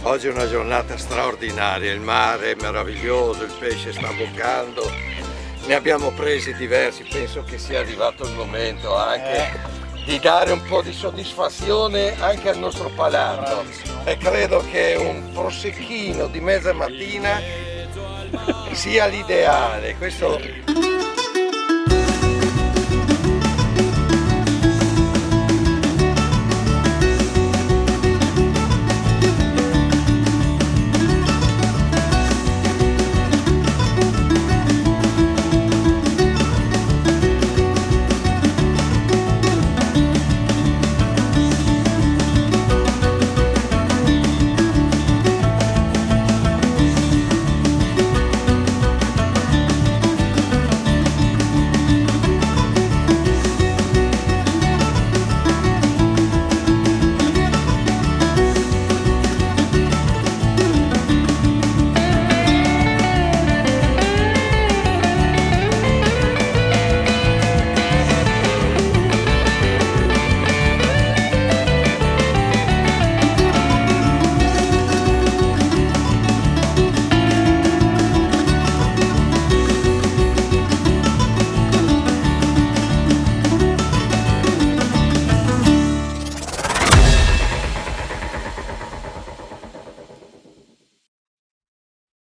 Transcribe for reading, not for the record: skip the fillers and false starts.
Oggi è una giornata straordinaria, il mare è meraviglioso, il pesce sta boccando, ne abbiamo presi diversi, penso che sia arrivato il momento anche di dare un po' di soddisfazione anche al nostro palato e credo che un prosecchino di mezza mattina sia l'ideale. Questo